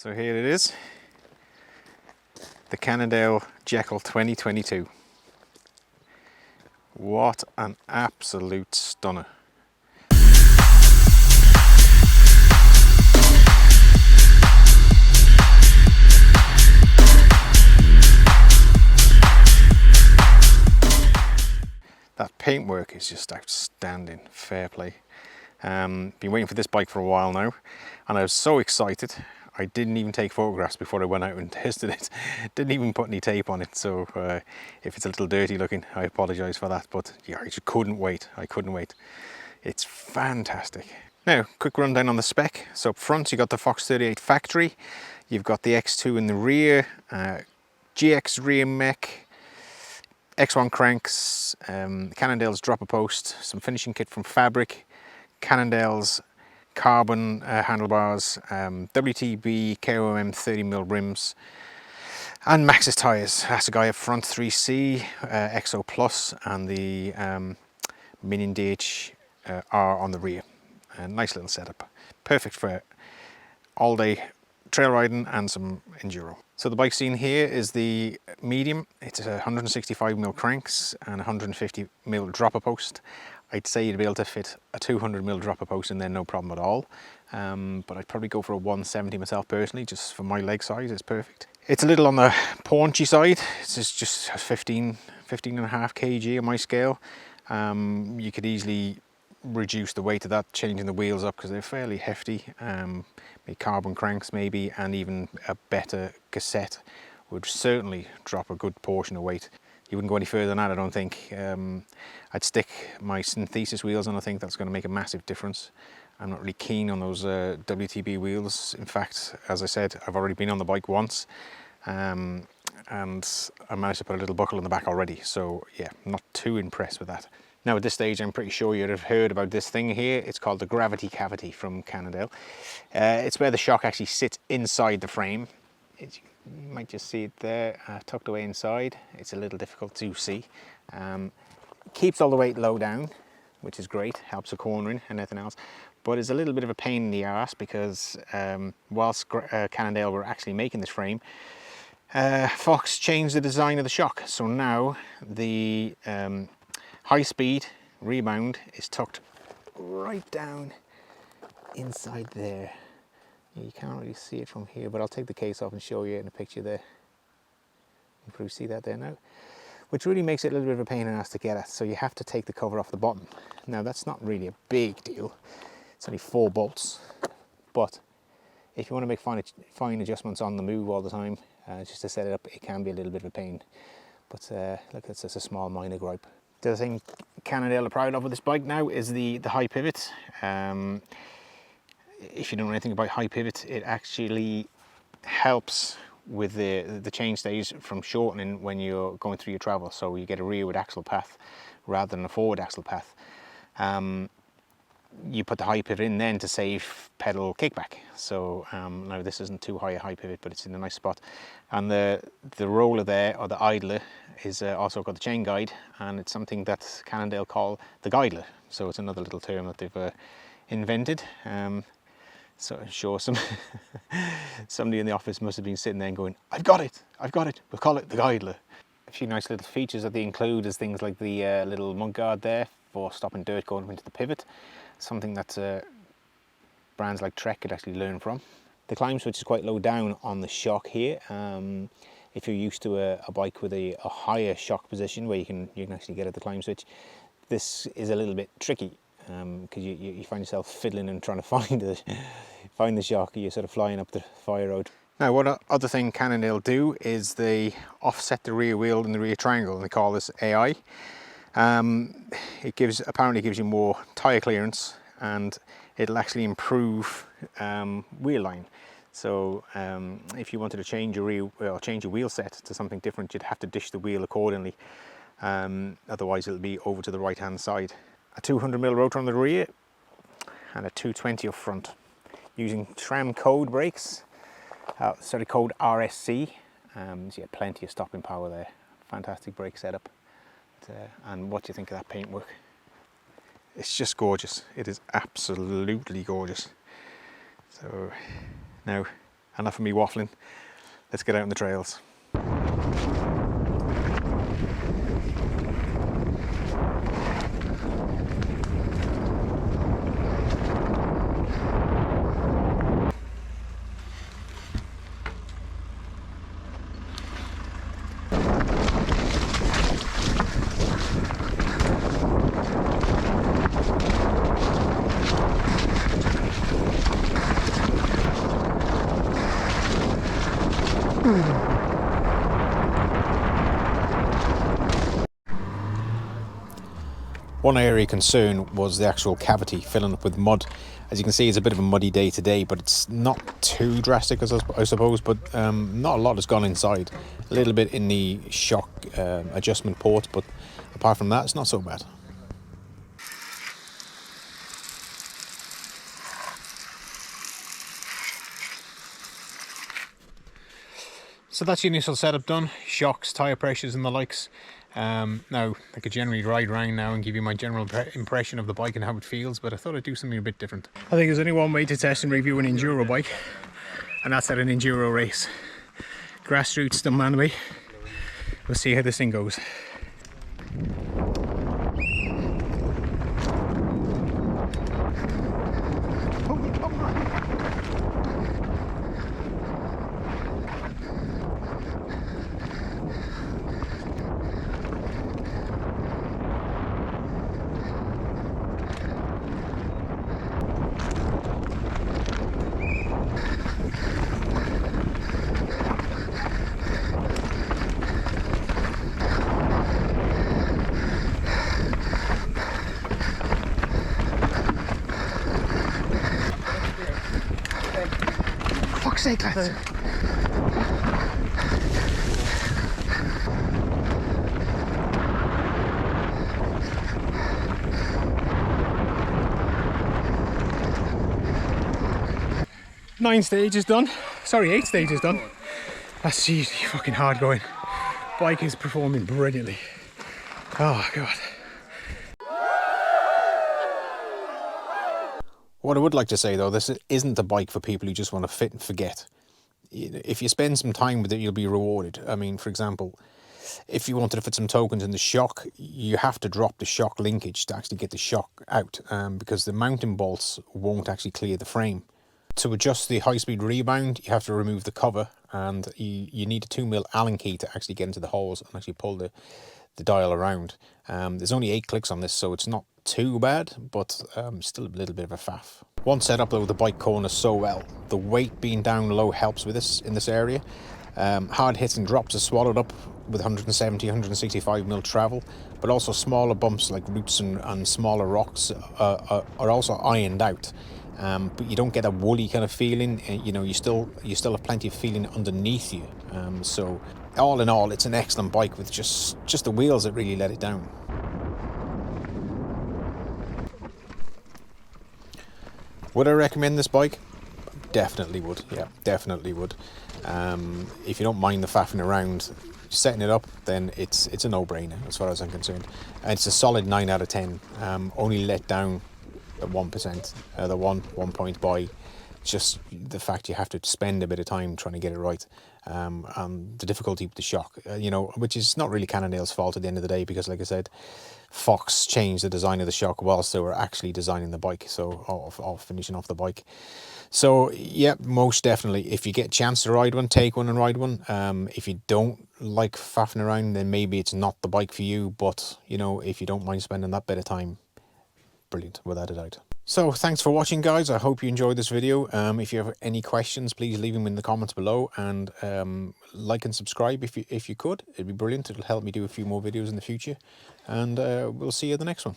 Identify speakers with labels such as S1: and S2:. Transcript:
S1: So here it is, the Cannondale Jekyll 2022. What an absolute stunner. That paintwork is just outstanding, fair play. Been waiting for this bike for a while now, and I was so excited I didn't even take photographs before I went out and tested it. Didn't even put any tape on it, so if it's a little dirty looking, I apologise for that, but yeah, I just couldn't wait. I couldn't wait. It's fantastic. Now, quick rundown on the spec. So up front you got the Fox 38 factory, you've got the X2 in the rear, GX rear mech, X1 cranks, Cannondale's dropper post, some finishing kit from Fabric, Cannondale's carbon handlebars, WTB KOM 30mm rims, and Maxxis tyres. That's a guy up front, 3C, XO Plus, and the Minion DH R on the rear. A nice little setup, perfect for all day trail riding and some enduro. So the bike seen here is the medium. It's a 165mm cranks and 150mm dropper post. I'd say you'd be able to fit a 200mm dropper post in there, no problem at all. But I'd probably go for a 170 myself personally, just for my leg size, it's perfect. It's a little on the paunchy side. It's just 15.5 kg on my scale. You could easily reduce the weight of that, changing the wheels up, because they're fairly hefty. Maybe carbon cranks maybe, and even a better cassette would certainly drop a good portion of weight. You wouldn't go any further than that, I don't think. I'd stick my synthesis wheels on. I think that's going to make a massive difference. I'm not really keen on those WTB wheels. In fact, as I said, I've already been on the bike once, and I managed to put a little buckle in the back already. So yeah, not too impressed with that. Now at this stage, I'm pretty sure you'd have heard about this thing here. It's called the gravity cavity from Cannondale. It's where the shock actually sits inside the frame. You might just see it there, tucked away inside. It's a little difficult to see. Keeps all the weight low down, which is great, helps the cornering and everything else. But it's a little bit of a pain in the arse because whilst Cannondale were actually making this frame, Fox changed the design of the shock. So now the high speed rebound is tucked right down inside there. You can't really see it from here, but I'll take the case off and show you in a picture there. You can probably see that there now, which really makes it a little bit of a pain in the ass to get at. So you have to take the cover off the bottom. Now that's not really a big deal. It's only 4 bolts, but if you want to make fine adjustments on the move all the time, just to set it up, it can be a little bit of a pain. But look, it's just a small minor gripe. The other thing Cannondale are proud of with this bike now is the high pivot. If you don't know anything about high pivot, it actually helps with the chainstays from shortening when you're going through your travel. So you get a rearward axle path rather than a forward axle path. You put the high pivot in then to save pedal kickback. So now this isn't too high a high pivot, but it's in a nice spot. And the roller there, or the idler, is also got the chain guide, and it's something that Cannondale call the guidler. So it's another little term that they've invented. So I'm sure somebody in the office must have been sitting there and going, I've got it, we'll call it the guidler. A few nice little features that they include is things like the little mud guard there for stopping dirt going into the pivot, something that brands like Trek could actually learn from. The climb switch is quite low down on the shock here. If you're used to a bike with a higher shock position where you can actually get at the climb switch, this is a little bit tricky. Because you find yourself fiddling and trying to find the shock. You're sort of flying up the fire road. Now, one other thing Cannondale do is they offset the rear wheel in the rear triangle, and they call this AI. It apparently gives you more tyre clearance, and it'll actually improve wheel line. So if you wanted to change your wheel set to something different, you'd have to dish the wheel accordingly. Otherwise, it'll be over to the right hand side. A 200mm rotor on the rear and a 220 up front, using tram code brakes, code RSC. So you get plenty of stopping power there. Fantastic brake setup. And what do you think of that paintwork? It's just gorgeous. It is absolutely gorgeous. So now enough of me waffling. Let's get out on the trails. One area of concern was the actual cavity filling up with mud. As you can see, it's a bit of a muddy day today, but it's not too drastic, I suppose, but not a lot has gone inside. A little bit in the shock adjustment port, but apart from that, it's not so bad. So that's the initial setup done, shocks, tyre pressures and the likes. Now, I could generally ride around now and give you my general impression of the bike and how it feels, but I thought I'd do something a bit different. I think there's only one way to test and review an enduro bike, and that's at an enduro race. Grassroots still man me. We'll see how this thing goes. Fuck's sake, lads. Nine stages done. Sorry, 8 stages done. That's seriously fucking hard going. Bike is performing brilliantly. Oh god. What I would like to say though, this isn't a bike for people who just want to fit and forget. If you spend some time with it, you'll be rewarded. I mean, for example, if you wanted to fit some tokens in the shock, you have to drop the shock linkage to actually get the shock out, because the mounting bolts won't actually clear the frame. To adjust the high-speed rebound, you have to remove the cover, and you need a 2mm Allen key to actually get into the holes and actually pull the dial around. There's only 8 clicks on this, so it's not too bad, but still a little bit of a faff. Once set up though, the bike corners so well. The weight being down low helps with this in this area. Hard hits and drops are swallowed up with 170, 165mm travel, but also smaller bumps like roots and smaller rocks are also ironed out. But you don't get a woolly kind of feeling. You know, you still have plenty of feeling underneath you. So all in all, it's an excellent bike with just the wheels that really let it down. Would I recommend this bike? Definitely would. Yeah, definitely would. If you don't mind the faffing around setting it up, then it's a no-brainer as far as I'm concerned. And it's a solid 9 out of 10. Only let down at 1%, the one point by just the fact you have to spend a bit of time trying to get it right, and the difficulty with the shock, which is not really Cannondale's fault at the end of the day, because like I said, Fox changed the design of the shock whilst they were actually designing the bike, or finishing off the bike. So yeah, most definitely, if you get a chance to ride one, take one and ride one. If you don't like faffing around, then maybe it's not the bike for you, but if you don't mind spending that bit of time, brilliant, without a doubt. So thanks for watching, guys. I hope you enjoyed this video. If you have any questions, please leave them in the comments below, and like and subscribe if you could. It'd be brilliant. It'll help me do a few more videos in the future, and we'll see you in the next one.